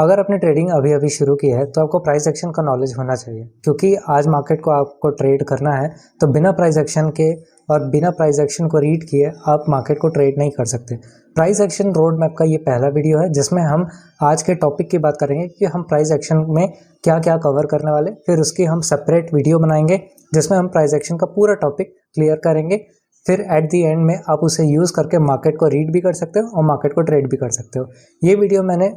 अगर आपने ट्रेडिंग अभी अभी शुरू की है तो आपको प्राइस एक्शन का नॉलेज होना चाहिए, क्योंकि आज मार्केट को आपको ट्रेड करना है तो बिना प्राइस एक्शन के और बिना प्राइस एक्शन को रीड किए आप मार्केट को ट्रेड नहीं कर सकते। प्राइस एक्शन रोड मैप का ये पहला वीडियो है जिसमें हम आज के टॉपिक की बात करेंगे कि हम प्राइस एक्शन में क्या क्या कवर करने वाले, फिर उसकी हम सेपरेट वीडियो बनाएंगे जिसमें हम प्राइस एक्शन का पूरा टॉपिक क्लियर करेंगे। फिर एट दी एंड में आप उसे यूज़ करके मार्केट को रीड भी कर सकते हो और मार्केट को ट्रेड भी कर सकते हो। ये वीडियो मैंने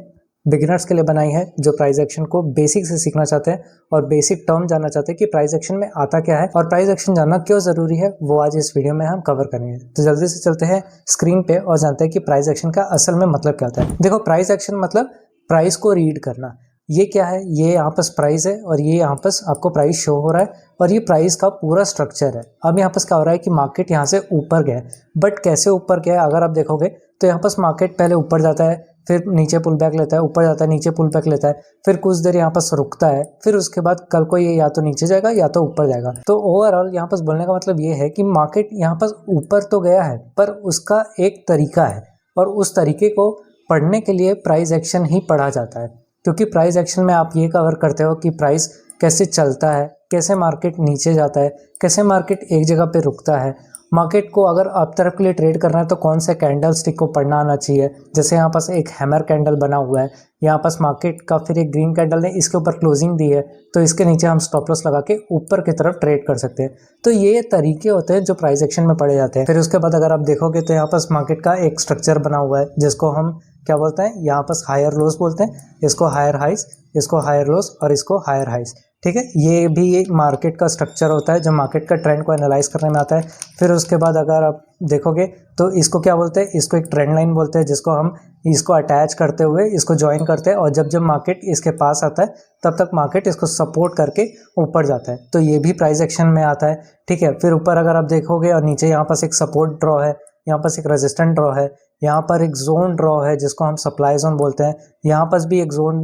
बिगिनर्स के लिए बनाई है जो प्राइस एक्शन को बेसिक से सीखना चाहते हैं और बेसिक टर्म जानना चाहते हैं कि प्राइस एक्शन में आता क्या है और प्राइस एक्शन जानना क्यों ज़रूरी है, वो आज इस वीडियो में हम कवर करेंगे। तो जल्दी से चलते हैं स्क्रीन पे और जानते हैं कि प्राइस एक्शन का असल में मतलब क्या होता है। देखो, प्राइस एक्शन मतलब प्राइस को रीड करना। ये क्या है? ये यहाँ पास प्राइस है और ये यहाँ पास आपको प्राइस शो हो रहा है और ये प्राइस का पूरा स्ट्रक्चर है। अब यहाँ पास क्या हो रहा है कि मार्केट यहाँ से ऊपर गया, बट कैसे ऊपर गया अगर आप देखोगे तो यहाँ पास मार्केट पहले ऊपर जाता है, फिर नीचे पुल बैक लेता है, ऊपर जाता है, नीचे पुल बैक लेता है, फिर कुछ देर यहाँ पास रुकता है, फिर उसके बाद कल को ये या तो नीचे जाएगा या तो ऊपर जाएगा। तो ओवरऑल यहाँ पास बोलने का मतलब ये है कि मार्केट यहाँ पास ऊपर तो गया है पर उसका एक तरीका है और उस तरीके को पढ़ने के लिए प्राइस एक्शन ही पढ़ा जाता है, क्योंकि प्राइस एक्शन में आप ये कवर करते हो कि प्राइस कैसे चलता है, कैसे मार्केट नीचे जाता है, कैसे मार्केट एक जगह पे रुकता है। मार्केट को अगर आप तरफ के लिए ट्रेड करना है तो कौन से कैंडल स्टिक को पढ़ना आना चाहिए। जैसे यहाँ पास एक हैमर कैंडल बना हुआ है, यहाँ पास मार्केट का फिर एक ग्रीन कैंडल ने इसके ऊपर क्लोजिंग दी है तो इसके नीचे हम स्टॉप लॉस लगा के ऊपर की तरफ ट्रेड कर सकते हैं। तो ये तरीके होते हैं जो प्राइस एक्शन में पढ़े जाते हैं। फिर उसके बाद अगर आप देखोगे तो यहाँ पास मार्केट का एक स्ट्रक्चर बना हुआ है जिसको हम क्या बोलते हैं, यहाँ पास हायर लोस बोलते हैं, इसको हायर हाइस, इसको हायर लोस और इसको हायर हाइस। ठीक है, ये भी एक मार्केट का स्ट्रक्चर होता है जो मार्केट का ट्रेंड को एनालाइज करने में आता है। फिर उसके बाद अगर आप देखोगे तो इसको क्या बोलते हैं, इसको एक ट्रेंड लाइन बोलते हैं जिसको हम इसको अटैच करते हुए इसको ज्वाइन करते हैं और जब जब मार्केट इसके पास आता है तब तक मार्केट इसको सपोर्ट करके ऊपर जाता है। तो ये भी प्राइस एक्शन में आता है। ठीक है, फिर ऊपर अगर आप देखोगे और नीचे यहाँ पास एक सपोर्ट ड्रॉ है, यहाँ पास एक रेजिस्टेंट ड्रॉ है, यहाँ पर एक जोन ड्रॉ है जिसको हम सप्लाई जोन बोलते हैं, यहाँ पास भी एक जोन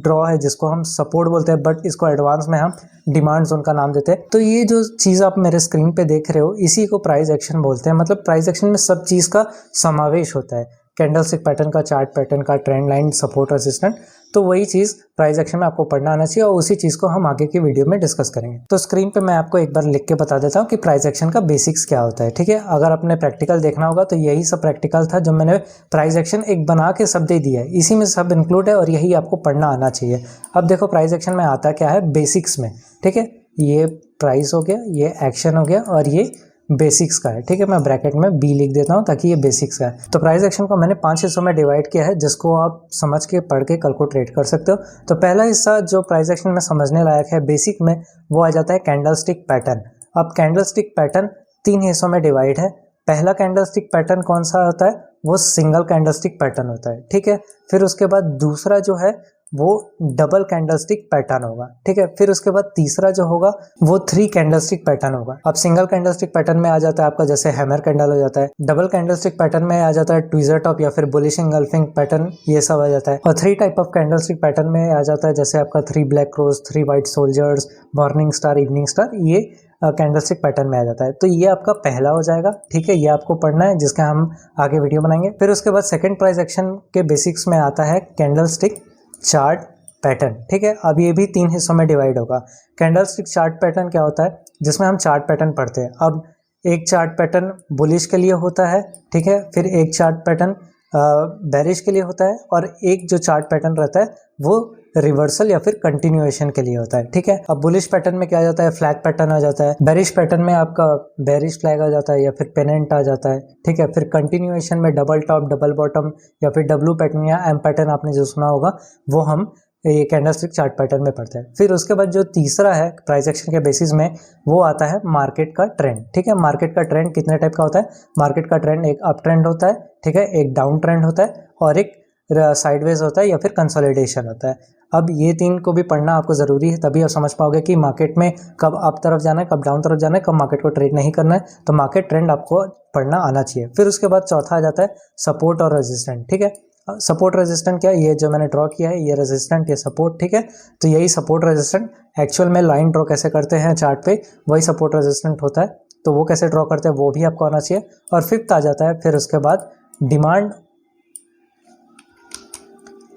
ड्रॉ है जिसको हम सपोर्ट बोलते हैं बट इसको एडवांस में हम डिमांड जोन का नाम देते हैं। तो ये जो चीज़ आप मेरे स्क्रीन पे देख रहे हो इसी को प्राइस एक्शन बोलते हैं। मतलब प्राइस एक्शन में सब चीज़ का समावेश होता है, कैंडलस्टिक पैटर्न का, चार्ट पैटर्न का, ट्रेंड लाइन, सपोर्ट, रेजिस्टेंट। तो वही चीज़ प्राइस एक्शन में आपको पढ़ना आना चाहिए और उसी चीज़ को हम आगे की वीडियो में डिस्कस करेंगे। तो स्क्रीन पे मैं आपको एक बार लिख के बता देता हूँ कि प्राइस एक्शन का बेसिक्स क्या होता है। ठीक है, अगर आपने प्रैक्टिकल देखना होगा तो यही सब प्रैक्टिकल था जो मैंने प्राइस एक्शन एक बना के सब दे दिया है, इसी में सब इंक्लूड है और यही आपको पढ़ना आना चाहिए। अब देखो प्राइस एक्शन में आता क्या है बेसिक्स में। ठीक है, ये प्राइस हो गया, ये एक्शन हो गया और ये बेसिक्स का है। ठीक है, मैं ब्रैकेट में बी लिख देता हूँ ताकि ये बेसिक्स का है। तो प्राइस एक्शन को मैंने 5 हिस्सों में डिवाइड किया है जिसको आप समझ के पढ़ के कल को ट्रेड कर सकते हो। तो पहला हिस्सा जो प्राइस एक्शन में समझने लायक है बेसिक में, वो आ जाता है कैंडलस्टिक पैटर्न। अब कैंडलस्टिक पैटर्न 3 हिस्सों में डिवाइड है। पहला कैंडलस्टिक पैटर्न कौन सा होता है, वो सिंगल कैंडलस्टिक पैटर्न होता है। ठीक है, फिर उसके बाद दूसरा जो है वो डबल कैंडलस्टिक पैटर्न होगा। ठीक है, फिर उसके बाद तीसरा जो होगा वो 3 कैंडलस्टिक पैटर्न होगा। अब सिंगल कैंडलस्टिक पैटर्न में आ जाता है आपका जैसे हैमर कैंडल हो जाता है, डबल कैंडलस्टिक पैटर्न में आ जाता है ट्विज़र टॉप या फिर बुलिश इंगल्फिंग पैटर्न, ये सब आ जाता है। और 3 टाइप ऑफ कैंडलस्टिक पैटर्न में आ जाता है जैसे आपका 3 black cross, 3 white soldiers, morning star, evening star, ये कैंडलस्टिक पैटर्न में आ जाता है। तो ये आपका पहला हो जाएगा। ठीक है, ये आपको पढ़ना है जिसका हम आगे वीडियो बनाएंगे। फिर उसके बाद सेकंड प्राइस एक्शन के बेसिक्स में आता है कैंडलस्टिक चार्ट पैटर्न। ठीक है, अब ये भी 3 हिस्सों में डिवाइड होगा। कैंडलस्टिक चार्ट पैटर्न क्या होता है, जिसमें हम चार्ट पैटर्न पढ़ते हैं। अब एक चार्ट पैटर्न बुलिश के लिए होता है, ठीक है, फिर एक चार्ट पैटर्न बेरिश के लिए होता है और एक जो चार्ट पैटर्न रहता है वो रिवर्सल या फिर कंटिन्यूएशन के लिए होता है। ठीक है, अब बुलिश पैटर्न में क्या आ जाता है, फ्लैग पैटर्न आ जाता है। बेरिश पैटर्न में आपका बेरिश फ्लैग आ जाता है या फिर पेनेंट आ जाता है। ठीक है, फिर कंटिन्यूएशन में डबल टॉप, डबल बॉटम या फिर डब्लू पैटर्न या एम पैटर्न आपने जो सुना होगा वो हम ये कैंडलस्टिक चार्ट पैटर्न में पढ़ते हैं। फिर उसके बाद जो तीसरा है प्राइस एक्शन के बेसिस में वो आता है मार्केट का ट्रेंड। ठीक है, मार्केट का ट्रेंड कितने टाइप का होता है, मार्केट का ट्रेंड एक अप ट्रेंड होता है, ठीक है, एक डाउन ट्रेंड होता है और एक साइडवेज होता है या फिर कंसोलिडेशन होता है। अब ये 3 को भी पढ़ना आपको ज़रूरी है, तभी आप समझ पाओगे कि मार्केट में कब अप तरफ जाना है, कब डाउन तरफ जाना है, कब मार्केट को ट्रेड नहीं करना है। तो मार्केट ट्रेंड आपको पढ़ना आना चाहिए। फिर उसके बाद चौथा आ जाता है सपोर्ट और रेजिस्टेंट। ठीक है, सपोर्ट रेजिस्टेंट क्या है, ये जो मैंने ड्रॉ किया है ये रेजिस्टेंट, ये सपोर्ट। ठीक है, तो यही सपोर्ट रेजिस्टेंट एक्चुअल में लाइन ड्रॉ कैसे करते हैं चार्ट पे, वही सपोर्ट रेजिस्टेंट होता है। तो वो कैसे ड्रॉ करते हैं वो भी आपको आना चाहिए। और फिफ्थ आ जाता है फिर उसके बाद डिमांड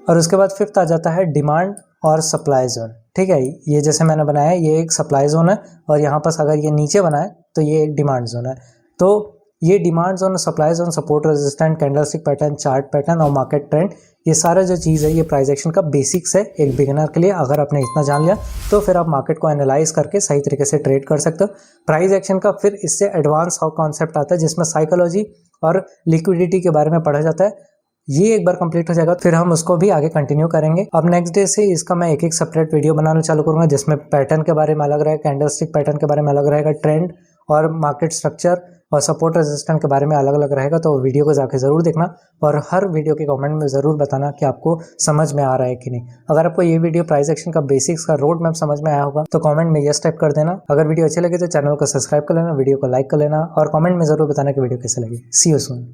और उसके बाद फिफ्थ आ जाता है डिमांड और सप्लाई जोन। ठीक है, ये जैसे मैंने बनाया है ये एक सप्लाई जोन है और यहाँ पर अगर ये नीचे बना है तो ये एक डिमांड जोन है। तो ये demand zone, supply zone, support resistant, candlestick pattern, chart pattern और मार्केट ट्रेंड, ये सारा जो चीज़ है ये प्राइस एक्शन का बेसिक्स है एक बिगिनर के लिए। अगर आपने इतना जान लिया तो फिर आप मार्केट को एनालाइज करके सही तरीके से ट्रेड कर सकते हो। प्राइस एक्शन का फिर इससे एडवांस कॉन्सेप्ट आता है जिसमें साइकोलॉजी और लिक्विडिटी के बारे में पढ़ा जाता है। ये एक बार कंप्लीट हो जाएगा फिर हम उसको भी आगे कंटिन्यू करेंगे। अब नेक्स्ट डे से इसका मैं एक एक सेपरेट वीडियो बनाना चालू करूंगा जिसमें पैटर्न के बारे में अलग रहेगा, कैंडलस्टिक पैटर्न के बारे में अलग रहेगा, ट्रेंड और मार्केट स्ट्रक्चर और सपोर्ट रेजिस्टेंस के बारे में अलग अलग रहेगा। तो वीडियो को जाके ज़रूर देखना और हर वीडियो के कमेंट में ज़रूर बताना कि आपको समझ में आ रहा है कि नहीं। अगर आपको ये वीडियो प्राइस एक्शन का बेसिक्स का रोड मैप समझ में आया होगा तो कमेंट में यस टाइप कर देना। अगर वीडियो अच्छी लगे तो चैनल को सब्सक्राइब कर लेना, वीडियो को लाइक कर लेना और कमेंट में ज़रूर बताना कि वीडियो कैसे लगी। सी यू सून।